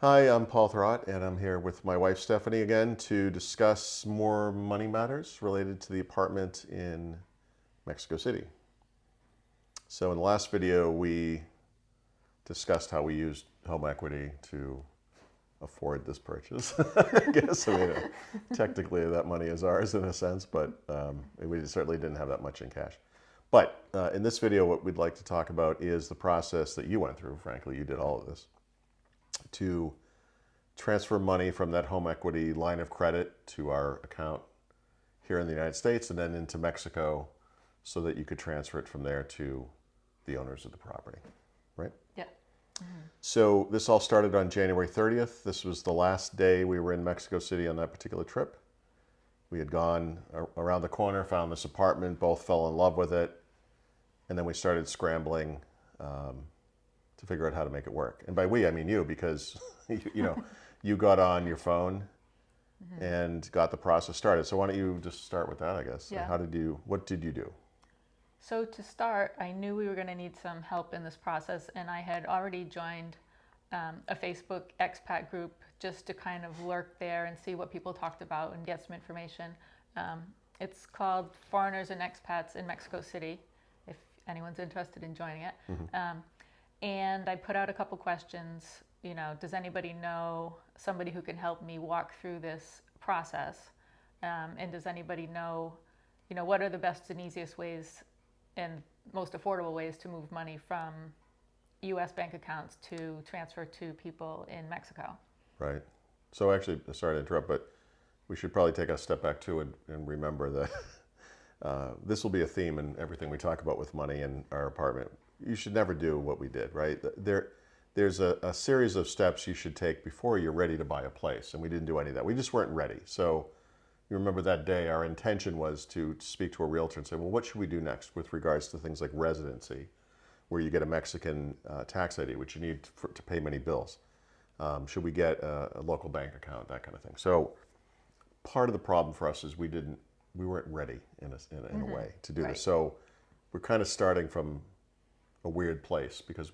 Hi, I'm Paul Thrott, and I'm here with my wife Stephanie again to discuss more money matters related to the apartment in Mexico City. So in the last video, we discussed how we used home equity to afford this purchase. I guess, technically that money is ours in a sense, but we certainly didn't have that much in cash. But in this video, what we'd like to talk about is the process that you went through. Frankly, you did all of this to transfer money from that home equity line of credit to our account here in the United States and then into Mexico so that you could transfer it from there to the owners of the property, right? Yeah. So this all started on January 30th. This was the last day we were in Mexico City on that particular trip. We had gone around the corner, found this apartment, both fell in love with it, and then we started scrambling to figure out how to make it work. And by we, I mean you, because you got on your phone and got the process started. So why don't you just start with that, I guess. Yeah. What did you do? So to start, I knew we were going to need some help in this process, and I had already joined a Facebook expat group just to kind of lurk there and see what people talked about and get some information. It's called Foreigners and Expats in Mexico City, if anyone's interested in joining it. And I put out a couple questions. Does anybody know somebody who can help me walk through this process? And does anybody know, what are the best and easiest ways and most affordable ways to move money from U.S. bank accounts to transfer to people in Mexico? Right. So actually, sorry to interrupt, but we should probably take a step back too and remember that this will be a theme in everything we talk about with money in our apartment. You should never do what we did, right? There's a series of steps you should take before you're ready to buy a place, and we didn't do any of that. We just weren't ready. So you remember that day, our intention was to speak to a realtor and say, well, what should we do next with regards to things like residency, where you get a Mexican tax ID, which you need to pay many bills. Should we get a local bank account, that kind of thing. So part of the problem for us is we weren't ready in a way to do Right. this. So we're kind of starting from a weird place because,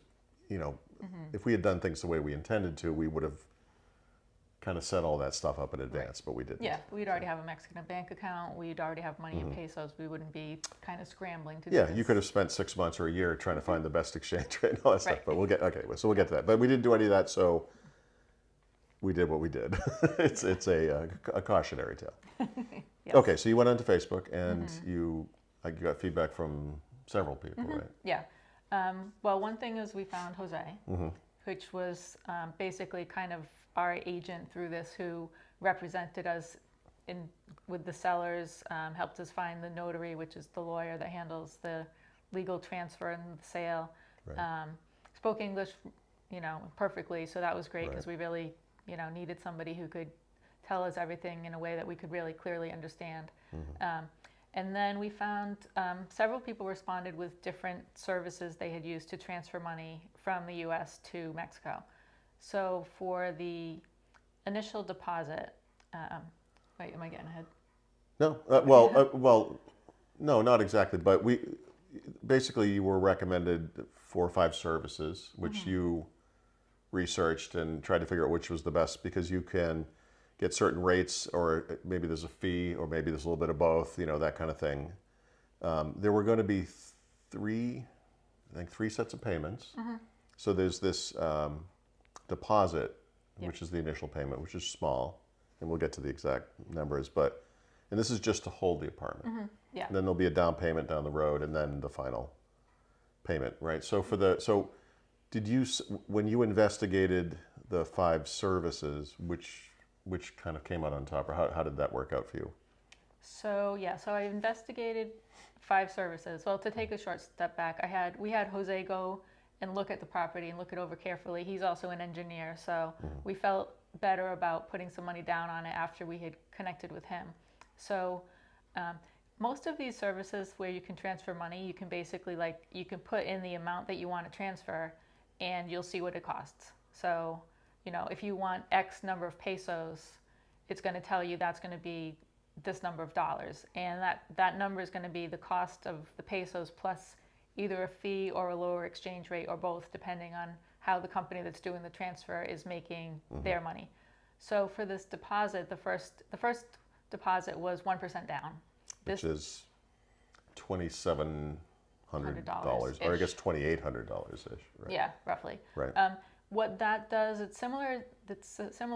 if we had done things the way we intended to, we would have kind of set all that stuff up in advance, but we didn't. Yeah, we'd already have a Mexican bank account. We'd already have money in pesos. We wouldn't be kind of scrambling to do this. Yeah, you could have spent 6 months or a year trying to find the best exchange rate and all that stuff, Right. but we'll get to that. But we didn't do any of that, so we did what we did. It's a cautionary tale. Yes. Okay, so you went onto Facebook and you got feedback from several people, right? Yeah. Well, one thing is we found Jose, which was basically kind of our agent through this, who represented us with the sellers, helped us find the notary, which is the lawyer that handles the legal transfer and the sale. Right. Spoke English, perfectly, so that was great because Right. we really, needed somebody who could tell us everything in a way that we could really clearly understand. And then we found several people responded with different services they had used to transfer money from the U.S. to Mexico. So for the initial deposit, wait, am I getting ahead? No, well, no, not exactly, but basically you were recommended 4 or 5 services, which you researched and tried to figure out which was the best, because you can get certain rates, or maybe there's a fee, or maybe there's a little bit of both, that kind of thing. There were going to be 3 sets of payments. So there's this deposit, which is the initial payment, which is small, and we'll get to the exact numbers, and this is just to hold the apartment. Yeah. And then there'll be a down payment down the road, and then the final payment, right? So did you, when you investigated the 5 services, which kind of came out on top, or how did that work out for you? So I investigated 5 services. Well, to take a short step back, we had Jose go and look at the property and look it over carefully. He's also an engineer, so we felt better about putting some money down on it after we had connected with him. So most of these services where you can transfer money, you can basically you can put in the amount that you want to transfer, and you'll see what it costs. So if you want X number of pesos, it's going to tell you that's going to be this number of dollars, and that number is going to be the cost of the pesos plus either a fee or a lower exchange rate, or both, depending on how the company that's doing the transfer is making their money. So for this deposit, the first deposit was 1% down. Which is $2,700, or I ish. guess $2,800 ish. Right. Yeah, roughly. Right. What that does, it's similar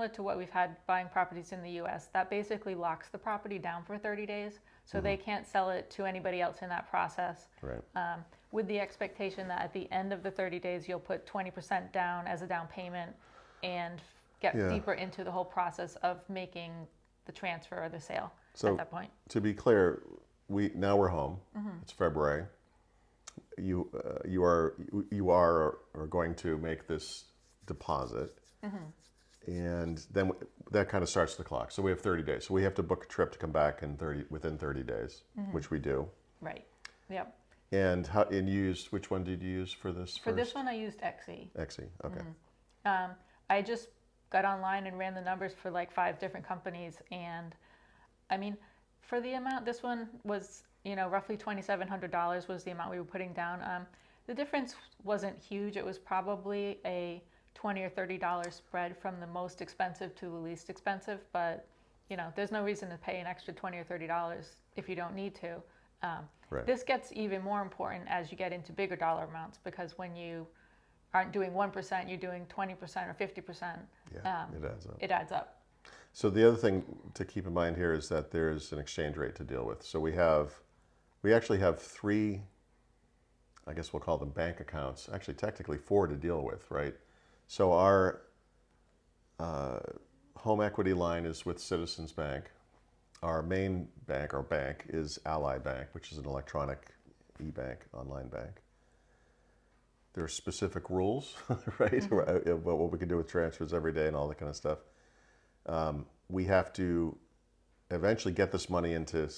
to what we've had buying properties in the U.S. That basically locks the property down for 30 days, so they can't sell it to anybody else in that process. Right. With the expectation that at the end of the 30 days, you'll put 20% down as a down payment and get deeper into the whole process of making the transfer or the sale at that point. To be clear, now we're home. It's February. You are going to make this deposit, and then that kind of starts the clock. So we have 30 days. So we have to book a trip to come back within 30 days, which we do. Right. Yep. And which one did you use for this? For this one, I used Xe. Xe. Okay. I just got online and ran the numbers for like 5 different companies, and I mean, for the amount, this one was, roughly $2,700 was the amount we were putting down. The difference wasn't huge. It was probably a $20 or $30 spread from the most expensive to the least expensive, but there's no reason to pay an extra $20 or $30 if you don't need to. Right. This gets even more important as you get into bigger dollar amounts, because when you aren't doing 1%, you're doing 20% or 50%. Yeah, it adds up. It adds up. So the other thing to keep in mind here is that there's an exchange rate to deal with. So we actually have 3, I guess we'll call them bank accounts, actually technically 4 to deal with, right? So our home equity line is with Citizens Bank. Our main bank, is Ally Bank, which is an electronic e-bank, online bank. There are specific rules, right, about what we can do with transfers every day and all that kind of stuff. We have to eventually get this money into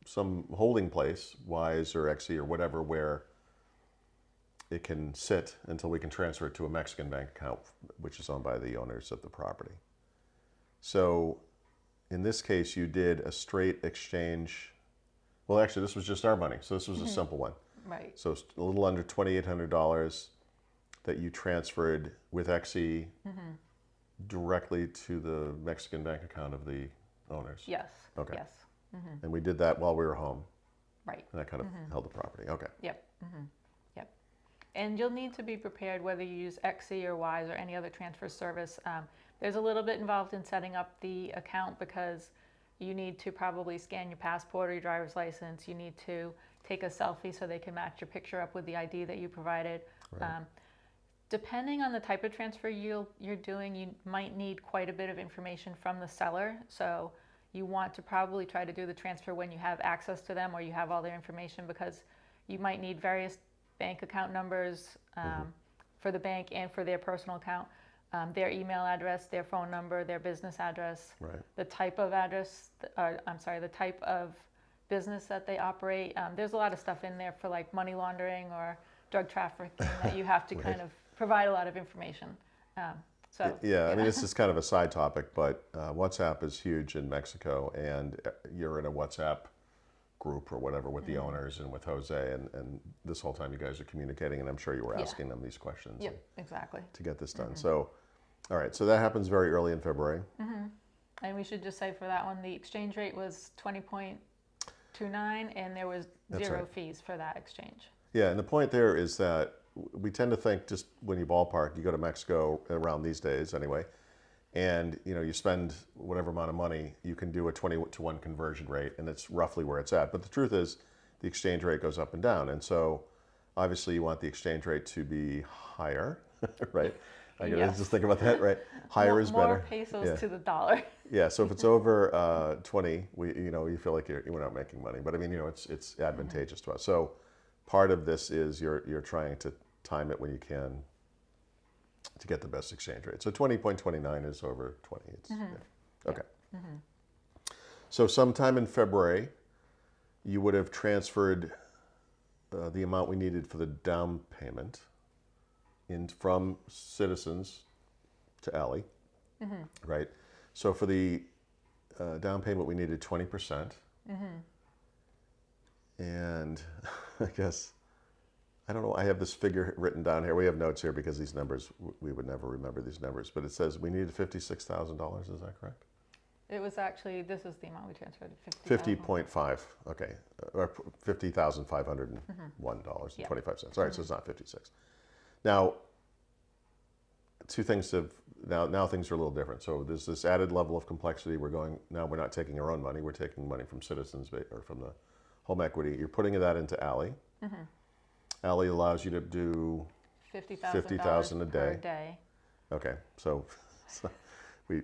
some holding place, Wise or Xe or whatever, where it can sit until we can transfer it to a Mexican bank account, which is owned by the owners of the property. So in this case, you did a straight exchange. Well, actually, this was just our money, so this was a simple one. Right. So it's a little under $2,800 that you transferred with Xe directly to the Mexican bank account of the owners. Yes. Okay. Yes. And we did that while we were home. Right. And that kind of held the property. Okay. Yep. Yep. And you'll need to be prepared whether you use Xe or Wise or any other transfer service. There's a little bit involved in setting up the account, because you need to probably scan your passport or your driver's license. You need to take a selfie so they can match your picture up with the ID that you provided. Right. Depending on the type of transfer you're doing, you might need quite a bit of information from the seller. So you want to probably try to do the transfer when you have access to them or you have all their information, because you might need various bank account numbers for the bank and for their personal account, their email address, their phone number, their business address, Right. the type of address, the type of business that they operate. There's a lot of stuff in there for like money laundering or drug trafficking that you have to Right. kind of provide a lot of information. Yeah, I mean, this is kind of a side topic, but WhatsApp is huge in Mexico, and you're in a WhatsApp group or whatever with the owners and with Jose, and this whole time you guys are communicating, and I'm sure you were asking them these questions Yep, exactly. to get this done. So, all right, so that happens very early in February. And we should just say for that one, the exchange rate was 20.29, and there was That's 0 right. fees for that exchange. Yeah, and the point there is that we tend to think, just when you ballpark, you go to Mexico around these days anyway, and you spend whatever amount of money, you can do a 20-to-1 conversion rate, and it's roughly where it's at. But the truth is, the exchange rate goes up and down, and so obviously you want the exchange rate to be higher, right? Yes. Just think about that, right? Higher is better. More pesos to the dollar. Yeah, so if it's over 20, you feel like we're not making money, but I mean, it's advantageous to us. So part of this is you're trying to time it when you can to get the best exchange rate. So 20.29 is over 20. Okay. So sometime in February, you would have transferred the amount we needed for the down payment from Citizens to Ally, right? So for the down payment, we needed 20%. And I guess I don't know, I have this figure written down here. We have notes here because these numbers, we would never remember these numbers, but it says we needed $56,000, is that correct? It was actually, this is the amount we transferred, 50.5, okay, or $50,501.25. All right, so it's not 56. Now, two things have, now things are a little different. So there's this added level of complexity. Now we're not taking our own money, we're taking money from citizens or from the home equity. You're putting that into Ally. Ally allows you to do $50,000 a per day. day. Okay, so we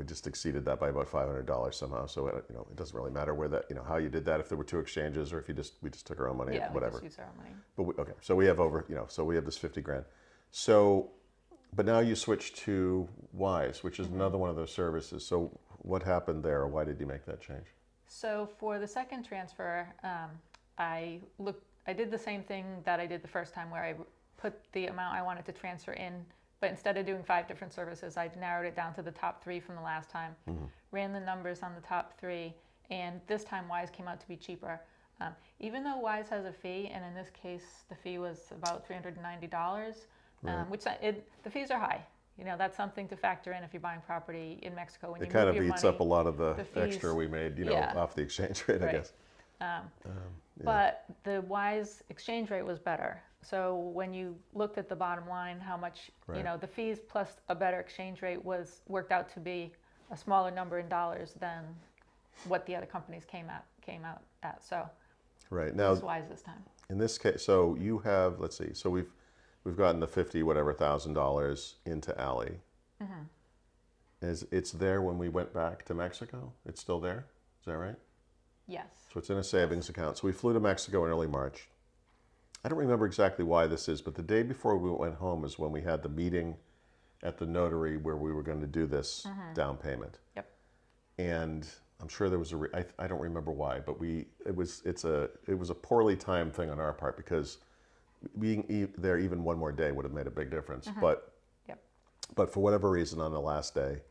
just exceeded that by about $500 somehow. So it doesn't really matter where that, how you did that, if there were two exchanges or if we just took our own money, Yeah, whatever. we just use our own money. But okay, so we have so we have this 50 grand. So, but now you switch to Wise, which is another one of those services. So what happened there? Why did you make that change? So for the second transfer, I did the same thing that I did the first time, where I put the amount I wanted to transfer in, but instead of doing 5 different services, I narrowed it down to the top 3 from the last time, ran the numbers on the top 3, and this time Wise came out to be cheaper. Even though Wise has a fee, and in this case the fee was about $390, which the fees are high. That's something to factor in if you're buying property in Mexico. When It you kind move of your eats money, up a lot of the fees, extra we made, yeah. off the exchange rate, I Right. guess. But the Wise exchange rate was better. So when you looked at the bottom line, how much, Right. the fees plus a better exchange rate worked out to be a smaller number in dollars than what the other companies came out at. So Right. it Now, was Wise this time. in this case, so you have, let's see, so we've gotten the $50,000 into Ally. It's there when we went back to Mexico? It's still there? Is that right? Yes. So it's in a savings account. So we flew to Mexico in early March. I don't remember exactly why this is, but the day before we went home is when we had the meeting at the notary where we were going to do this down payment. Yep. And I'm sure there was I don't remember why, but it was a poorly timed thing on our part, because being there even one more day would have made a big difference. But for whatever reason, on the last day,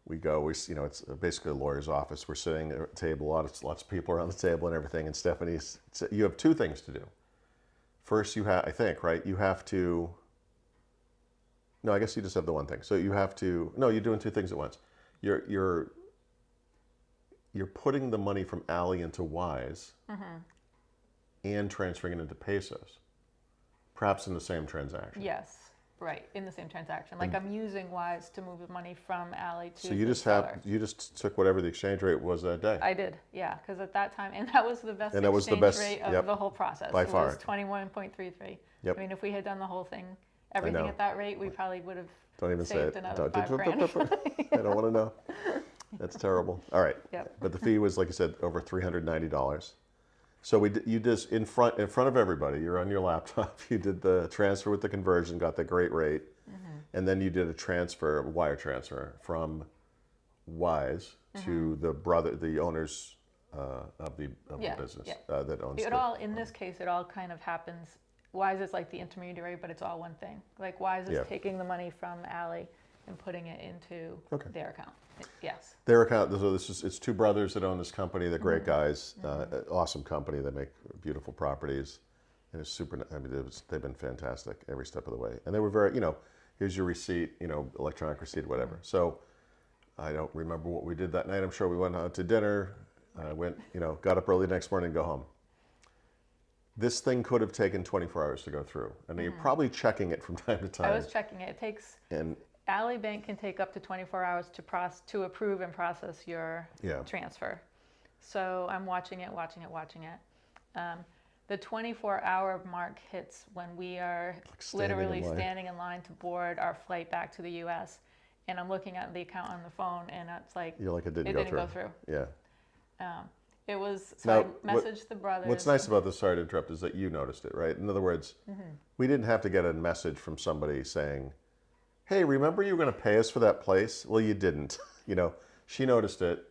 it's basically a lawyer's office. We're sitting at a table, lots of people around the table and everything. And Stephanie's, you have 2 things to do. First, I think, right? You have to, no, I guess you just have the one thing. So you have to, no, you're doing 2 things at once. You're putting the money from Ally into Wise and transferring it into pesos, perhaps in the same transaction. Yes. Right, in the same transaction. Like I'm using Wise to move the money from Ally to So you seller. you just took whatever the exchange rate was that day. I did, yeah, because at that time, and that was the best And that was the exchange best, rate of yep, the whole process. by It far. was 21.33. Yep. I mean, if we had done the whole thing, everything know. at that rate, we probably would have Don't even say saved it. another $5,000. I don't want to know. That's terrible. All right. Yep. But the fee was, like I said, over $390. So you just in front of everybody. You're on your laptop. You did the transfer with the conversion, got the great rate, and then you did a wire transfer from Wise to the owners of the business that owns In this case, it all kind of happens. Wise is like the intermediary, but it's all one thing. Like Wise is taking the money from Ally and putting it into their account. Yes. Their account. So it's 2 brothers that own this company. They're great guys. Awesome company. They make beautiful properties, and it's super. I mean, they've been fantastic every step of the way. And they were very. Here's your receipt. Electronic receipt, whatever. So I don't remember what we did that night. I'm sure we went out to dinner. Got up early the next morning and go home. This thing could have taken 24 hours to go through, and you're probably checking it from time to time. I was checking it. It takes. Ally Bank can take up to 24 hours to approve and process your transfer. So I'm watching it. The 24-hour mark hits when we are literally standing in line to board our flight back to the U.S. And I'm looking at the account on the phone, and it's like, you're like, it didn't go through. Yeah. It was, so Now, I messaged the brothers. What's nice about this, sorry to interrupt, is that you noticed it, right? In other words, we didn't have to get a message from somebody saying, hey, remember you were going to pay us for that place? Well, you didn't. She noticed it.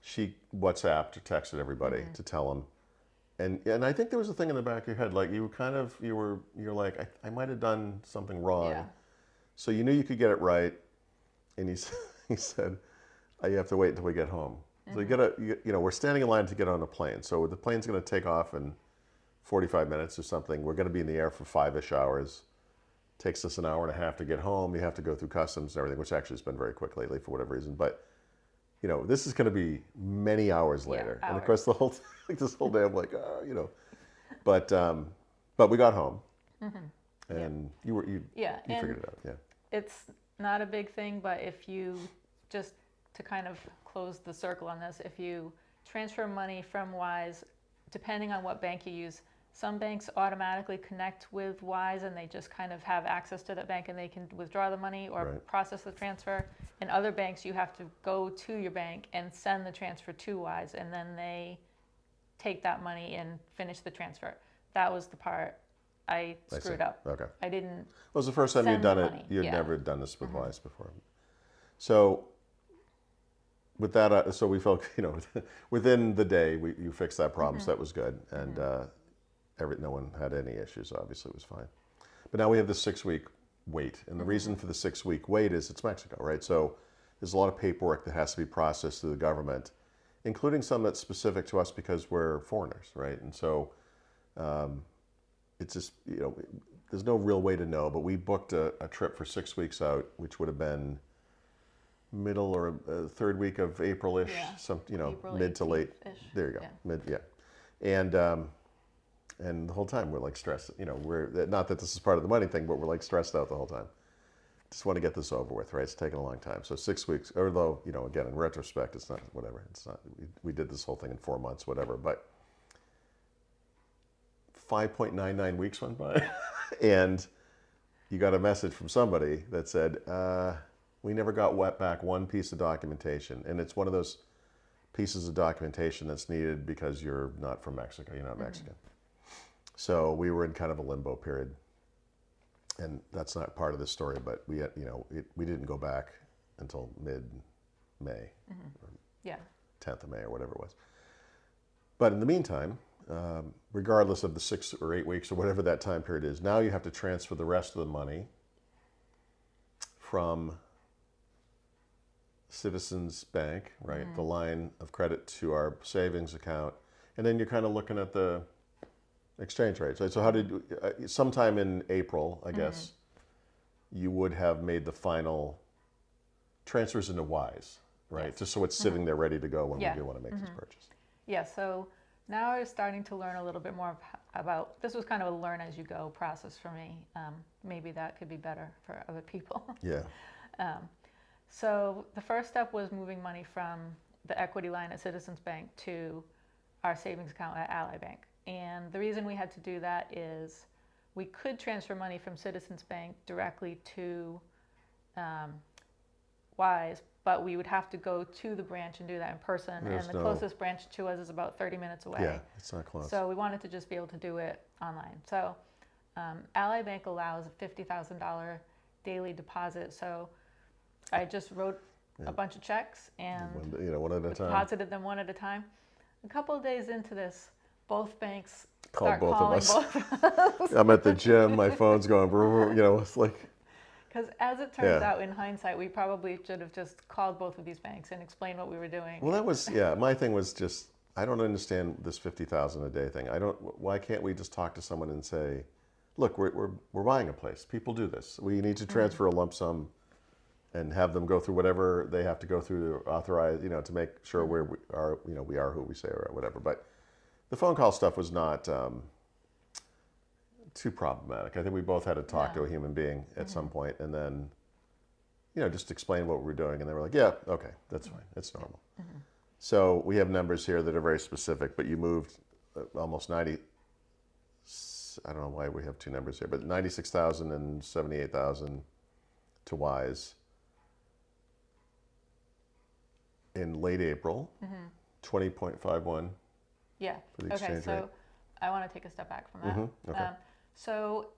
She WhatsApped or texted everybody to tell them. And I think there was a thing in the back of your head, like you're like, I might have done something wrong. Yeah. So you knew you could get it right. And he said, you have to wait until we get home. So we're standing in line to get on a plane. So the plane's going to take off in 45 minutes or something. We're going to be in the air for 5-ish hours. Takes us an hour and a half to get home. You have to go through customs and everything, which actually has been very quick lately for whatever reason. But this is going to be many hours later, and of course the whole like this whole day I'm like, but we got home, and you figured it out. Yeah, it's not a big thing, but if you just to kind of close the circle on this, if you transfer money from Wise, depending on what bank you use, some banks automatically connect with Wise and they just kind of have access to that bank and they can withdraw the money or process the transfer. In other banks, you have to go to your bank and send the transfer to Wise, and then they take that money and finish the transfer. That was the part I screwed up. Okay. I didn't. It was the first time you'd done it. You'd never done this with Wise before. So with that, so we felt, within the day, you fixed that problem, so that was good. And no one had any issues, obviously, it was fine. But now we have the 6-week wait. And the reason for the 6-week wait is it's Mexico, right? So there's a lot of paperwork that has to be processed through the government, including some that's specific to us because we're foreigners, right? And so it's just, there's no real way to know, but we booked a trip for 6 weeks out, which would have been middle or third week of April-ish, April mid to late. 18th-ish. There you go, mid, and the whole time we're like stressed. We're not that this is part of the money thing, but we're like stressed out the whole time. Just want to get this over with, right? It's taken a long time. So 6 weeks, although again in retrospect, it's not whatever. It's not. We did this whole thing in 4 months, whatever. But 5.99 weeks went by, and you got a message from somebody that said, we never got back one piece of documentation. And it's one of those pieces of documentation that's needed because you're not from Mexico, you're not Mexican. So we were in kind of a limbo period. And that's not part of the story, but we didn't go back until mid-May, or 10th of May or whatever it was. But in the meantime, regardless of the 6 or 8 weeks or whatever that time period is, now you have to transfer the rest of the money from Citizens Bank, right, the line of credit to our savings account, and then you're kind of looking at the exchange rates, right? So how did sometime in April, I guess, you would have made the final transfers into Wise, right? Just so it's sitting there ready to go when we do want to make this purchase. Yeah, so now I was starting to learn a little bit more about, this was kind of a learn as you go process for me. Maybe that could be better for other people. Yeah. So the first step was moving money from the equity line at Citizens Bank to our savings account at Ally Bank. And the reason we had to do that is we could transfer money from Citizens Bank directly to Wise, but we would have to go to the branch and do that in person. And the closest branch to us is about 30 minutes away. Yeah, it's not close. So we wanted to just be able to do it online. So Ally Bank allows a $50,000 daily deposit. So I just wrote a bunch of checks and one at a time. Deposited them one at a time. A couple of days into this, both banks Called start both calling of us. both of us. I'm at the gym, my phone's going, it's like. Because as it turns out, in hindsight, we probably should have just called both of these banks and explained what we were doing. Well, that was, my thing was just, I don't understand this 50,000 a day thing. Why can't we just talk to someone and say, look, we're buying a place. People do this. We need to transfer a lump sum and have them go through whatever they have to go through to authorize, to make sure we are who we say or whatever. But the phone call stuff was not too problematic. I think we both had to talk to a human being at some point and then, just explain what we were doing. And they were like, yeah, okay, that's fine. It's normal. So we have numbers here that are very specific, but you moved almost 90, I don't know why we have two numbers here, but 96,000 and 78,000 to Wise in late April, 20.51. Yeah. For the exchange so rate. I want to take a step back from that. Okay. So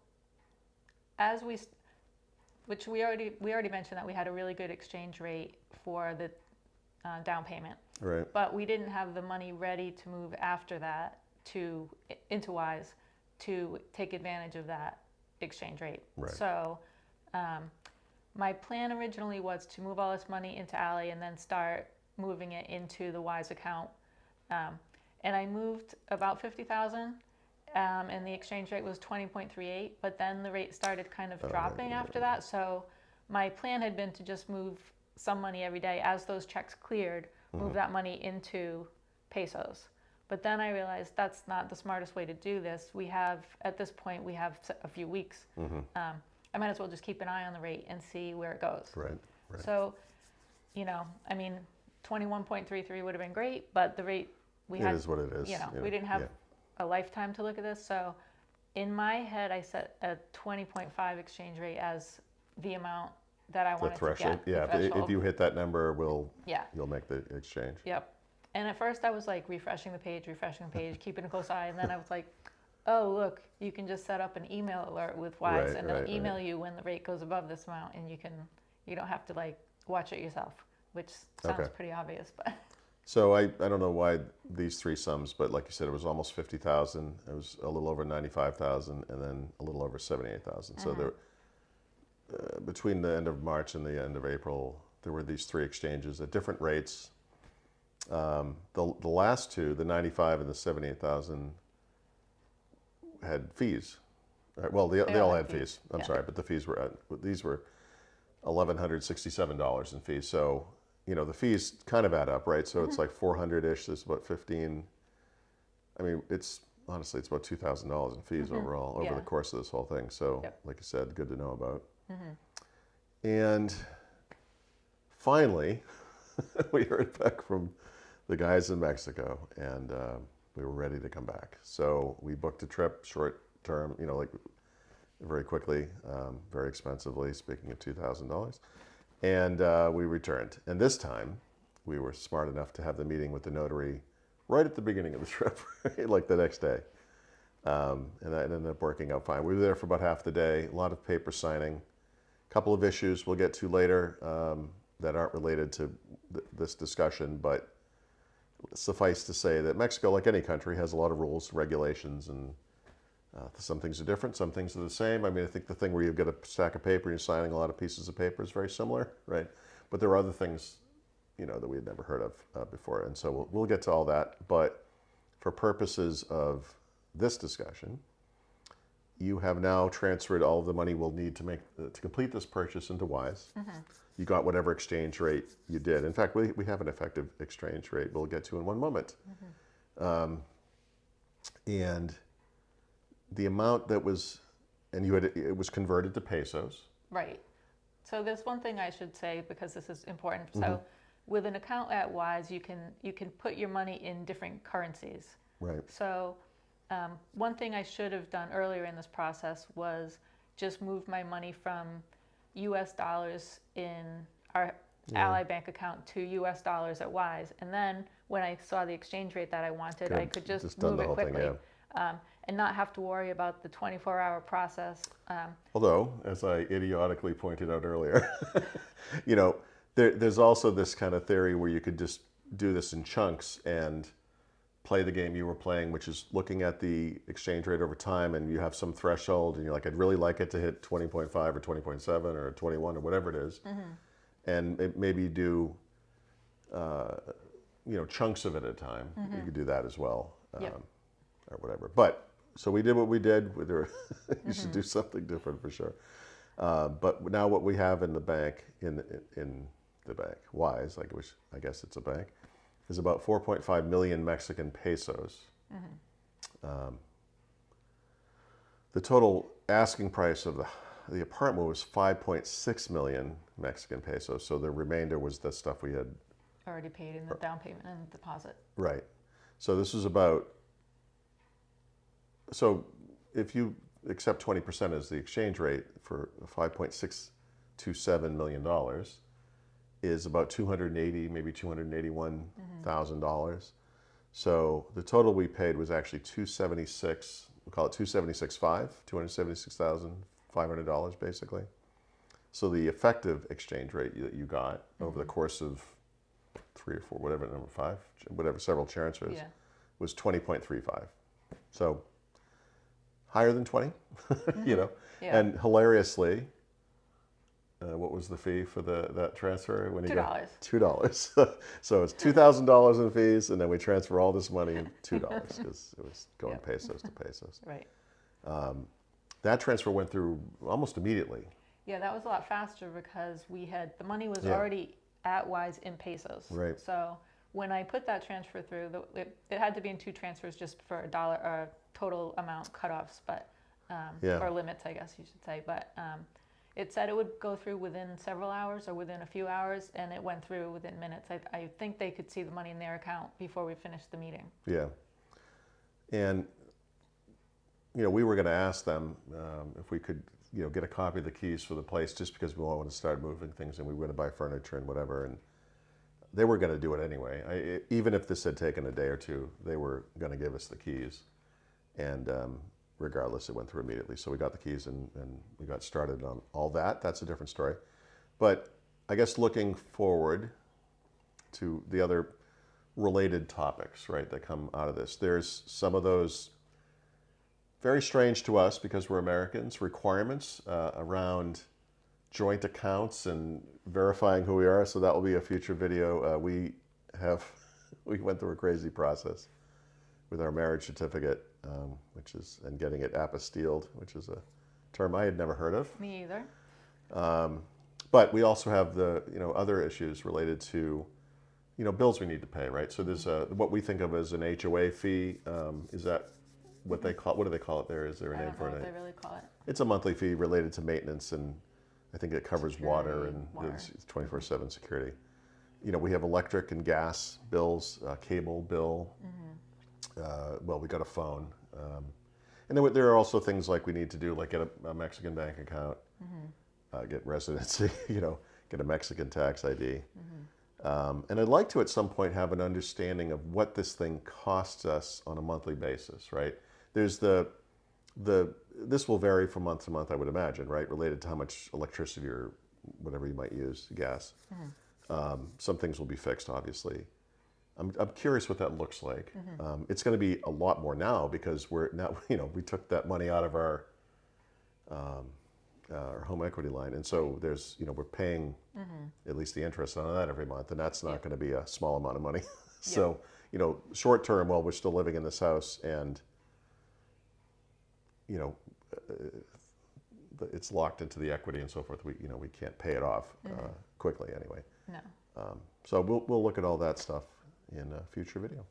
which we already mentioned that we had a really good exchange rate for the down payment. Right. But we didn't have the money ready to move after that into Wise to take advantage of that exchange rate. Right. So my plan originally was to move all this money into Ally and then start moving it into the Wise account. And I moved about 50,000, and the exchange rate was 20.38, but then the rate started kind of dropping after that. So my plan had been to just move some money every day as those checks cleared, move that money into pesos. But then I realized that's not the smartest way to do this. We have, at this point, we have a few weeks. I might as well just keep an eye on the rate and see where it goes. Right, right. So, you know, I mean, 21.33 would have been great, but the rate we had. It is what it is. You know, we didn't have a lifetime to look at this. So in my head, I set a 20.5 exchange rate as the amount that I wanted threshold. to get. Yeah, if you hit that number, Yeah. you'll make the exchange. Yep. And at first I was like refreshing the page, keeping a close eye. And then I was like, oh, look, you can just set up an email alert with Wise, and they'll email you when the rate goes above this amount, and you don't have to like watch it yourself, which sounds pretty obvious, but. So I don't know why these three sums, but like you said, it was almost 50,000. It was a little over 95,000, and then a little over 78,000. So there, between the end of March and the end of April, there were these three exchanges at different rates. The last two, the 95 and the 78,000, had fees. Right, well, they all had fees. I'm sorry, but the fees were these were $1,167 in fees. So you know the fees kind of add up, right? So it's like 400-ish. There's about 15. I mean, honestly, it's about $2,000 in fees overall over the course of this whole thing. So, like I said, good to know about. And finally, we heard back from the guys in Mexico, and we were ready to come back. So we booked a trip, short term, you know, like very quickly, very expensively, speaking of $2,000. And we returned. And this time, we were smart enough to have the meeting with the notary right at the beginning of the trip, right? Like the next day. And that ended up working out fine. We were there for about half the day, a lot of paper signing, a couple of issues we'll get to later that aren't related to this discussion, but suffice to say that Mexico, like any country, has a lot of rules, regulations, and some things are different, some things are the same. I mean, I think the thing where you've got a stack of paper and you're signing a lot of pieces of paper is very similar, right? But there are other things, you know, that we had never heard of before, and so we'll get to all that. But for purposes of this discussion, you have now transferred all of the money we'll need to complete this purchase into Wise. You got whatever exchange rate you did. In fact, we have an effective exchange rate we'll get to in one moment. And the amount that was, and it was converted to pesos. Right. So there's one thing I should say, because this is important. So with an account at Wise, you can put your money in different currencies. Right. So one thing I should have done earlier in this process was just move my money from US dollars in our Ally Bank account to US dollars at Wise. And then when I saw the exchange rate that I wanted, I could just move it quickly. And not have to worry about the 24-hour process. Although, as I idiotically pointed out earlier, you know, there's also this kind of theory where you could just do this in chunks and play the game you were playing, which is looking at the exchange rate over time, and you have some threshold, and you're like, I'd really like it to hit 20.5 or 20.7 or 21 or whatever it is, and maybe do, you know, chunks of it at a time. You could do that as well, or whatever. But so we did what we did. You should do something different for sure. But now what we have in the bank, in the bank, Wise, like, which I guess it's a bank, is about 4.5 million Mexican pesos. The total asking price of the apartment was 5.6 million Mexican pesos. So the remainder was the stuff we had already paid in the down payment and deposit. Right. So this was about, so if you accept 20% as the exchange rate for $5.627 million is about $280, maybe $281,000. So the total we paid was actually $276, we'll call it $276,500 basically. So the effective exchange rate that you got over the course of 3 or 4, whatever, number 5, whatever, several transfers, was 20.35. So higher than 20, you know. And hilariously, what was the fee for that transfer when you $2. $2. So it's $2,000 in fees, and then we transfer all this money in $2 because it was going Yep. pesos to pesos. Right. That transfer went through almost immediately. Yeah, that was a lot faster because the money was Yeah. already at Wise in pesos. Right. So when I put that transfer through, it had to be in 2 transfers just for a total amount cutoffs, but Yeah. or limits, I guess you should say. But it said it would go through within several hours or within a few hours, and it went through within minutes. I think they could see the money in their account before we finished the meeting. Yeah. And, we were going to ask them if we could, get a copy of the keys for the place just because we wanted to start moving things and we were going to buy furniture and whatever. And they were going to do it anyway. Even if this had taken a day or two, they were going to give us the keys. And regardless, it went through immediately. So we got the keys and we got started on all that. That's a different story. But I guess looking forward to the other related topics, right, that come out of this. There's some of those very strange to us because we're Americans, requirements around joint accounts and verifying who we are. So that will be a future video. We went through a crazy process with our marriage certificate, and getting it apostilled, which is a term I had never heard of. Me either. But we also have the other issues related to bills we need to pay, right? So there's what we think of as an HOA fee. Is that what they call? What do they call it there? Is there a I name don't for know it? what they really call it. It's a monthly fee related to maintenance, and I think it covers water Security, and water. it's 24/7 security. We have electric and gas bills, cable bill. Well, we got a phone, and then there are also things like we need to do, like get a Mexican bank account, get residency, get a Mexican tax ID. And I'd like to at some point have an understanding of what this thing costs us on a monthly basis, right? There's this will vary from month to month, I would imagine, right? Related to how much electricity or whatever you might use, gas. Some things will be fixed, obviously. I'm curious what that looks like. It's going to be a lot more now because we're now, we took that money out of our home equity line, and so there's, we're paying at least the interest on that every month, and that's not going to be a small amount of money. So, short term, while we're still living in this house, and it's locked into the equity and so forth, we can't pay it off quickly anyway. No. So we'll look at all that stuff in a future video.